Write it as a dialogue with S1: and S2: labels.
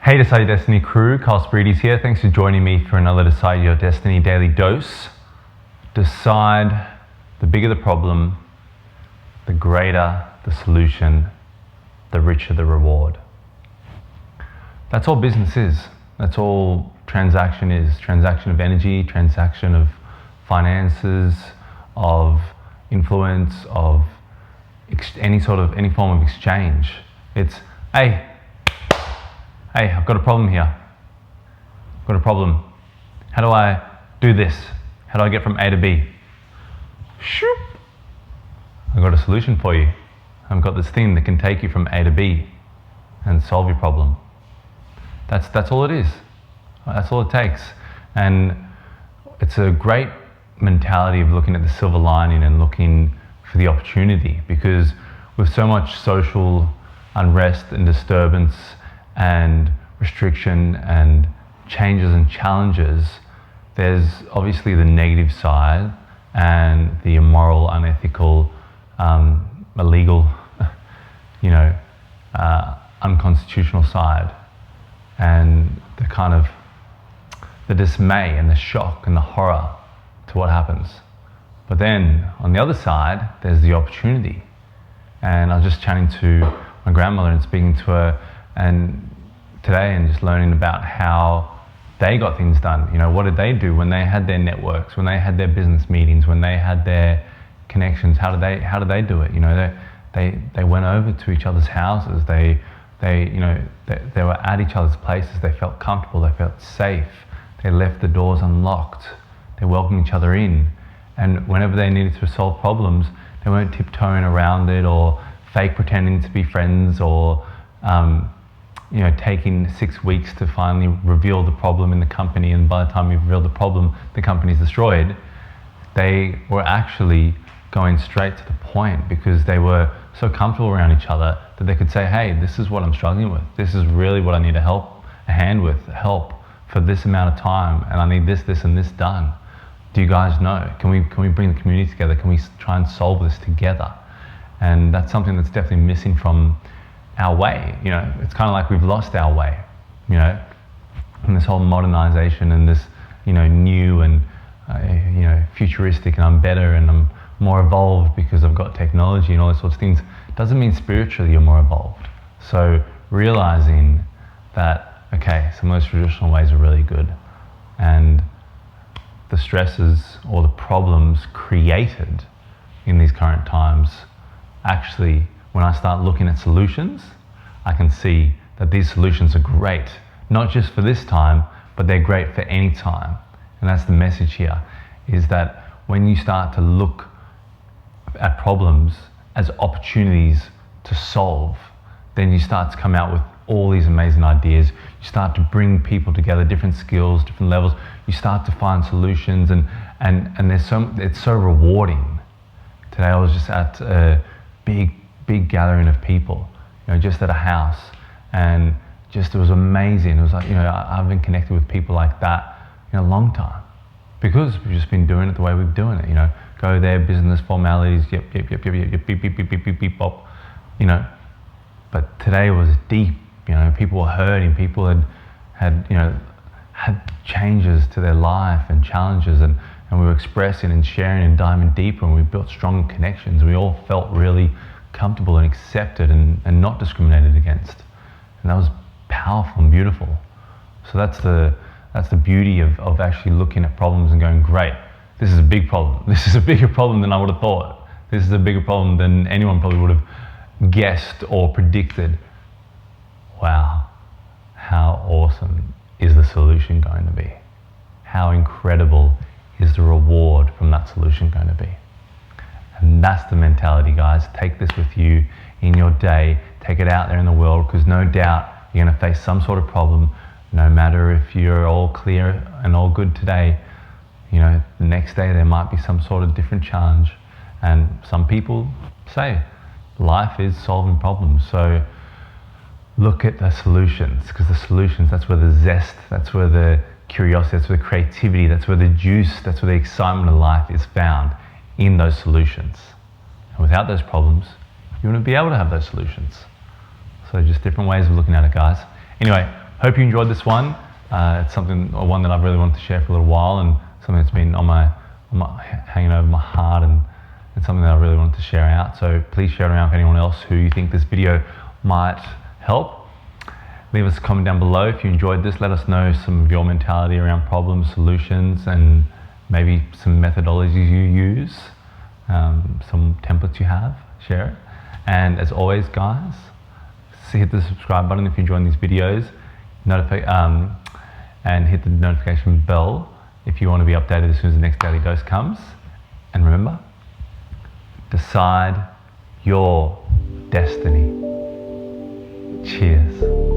S1: Hey Decide Your Destiny crew, Carl Spreedy's here. Thanks for joining me for another Decide Your Destiny daily dose. Decide, the bigger the problem, the greater the solution, the richer the reward. That's all business is. That's all transaction is. Transaction of energy, transaction of finances, of influence, of any form of exchange. It's, hey, I've got a problem here. I've got a problem. How do I do this? How do I get from A to B? Shoop. I've got a solution for you. I've got this thing that can take you from A to B and solve your problem. That's all it is. That's all it takes. And it's a great mentality of looking at the silver lining and looking for the opportunity, because with so much social unrest and disturbance and restriction and changes and challenges, there's obviously the negative side and the immoral, unethical, illegal, unconstitutional side, and the dismay and the shock and the horror to what happens. But then on the other side, there's the opportunity. And I was just chatting to my grandmother and speaking to her today and just learning about how they got things done. What did they do when they had their networks, when they had their business meetings, when they had their connections? How did they do it? They went over to each other's houses. They were at each other's places. They felt comfortable. They felt safe. They left the doors unlocked. They welcomed each other in. And whenever they needed to solve problems, they weren't tiptoeing around it or fake pretending to be friends or taking 6 weeks to finally reveal the problem in the company, and by the time you reveal the problem, the company's destroyed. They were actually going straight to the point because they were so comfortable around each other that they could say, hey, this is what I'm struggling with. This is really what I need a hand with, help for this amount of time, and I need this, and this done. Do you guys know? Can we bring the community together? Can we try and solve this together? And that's something that's definitely missing from our way. It's kind of like we've lost our way, and this whole modernization and this, new and, futuristic, and I'm better and I'm more evolved because I've got technology and all those sorts of things, doesn't mean spiritually you're more evolved. So realizing that, okay, some of those traditional ways are really good, and the stresses or the problems created in these current times, actually, when I start looking at solutions, I can see that these solutions are great, not just for this time, but they're great for any time. And that's the message here, is that when you start to look at problems as opportunities to solve, then you start to come out with all these amazing ideas. You start to bring people together, different skills, different levels. You start to find solutions, and it's so rewarding. Today I was just at a big gathering of people, just at a house, and it was amazing. It was like, I haven't connected with people like that in a long time, because we've just been doing it the way we've been doing it. Go there, business formalities, yep, beep, bop, But today was deep. People were hurting. People had changes to their life and challenges, and we were expressing and sharing and diving deeper, and we built strong connections. We all felt really comfortable and accepted and not discriminated against. And that was powerful and beautiful. So that's the beauty of actually looking at problems and going, great, this is a big problem. This is a bigger problem than I would have thought. This is a bigger problem than anyone probably would have guessed or predicted. Wow, how awesome is the solution going to be? How incredible is the reward from that solution going to be? And that's the mentality, guys. Take this with you in your day. Take it out there in the world, because no doubt you're going to face some sort of problem. No matter if you're all clear and all good today, the next day there might be some sort of different challenge. And some people say life is solving problems. So look at the solutions, because the solutions, that's where the zest, that's where the curiosity, that's where the creativity, that's where the juice, that's where the excitement of life is found, in those solutions. And without those problems, you wouldn't be able to have those solutions. So just different ways of looking at it, guys. Anyway, hope you enjoyed this one. It's one that I've really wanted to share for a little while, and something that's been hanging over my heart, and it's something that I really wanted to share out. So please share it around with anyone else who you think this video might help. Leave us a comment down below if you enjoyed this. Let us know some of your mentality around problems, solutions, and maybe some methodologies you use, some templates you have. Share it. And as always, guys, hit the subscribe button if you're enjoying these videos, and hit the notification bell if you want to be updated as soon as the next daily dose comes. And remember, decide your destiny. Cheers.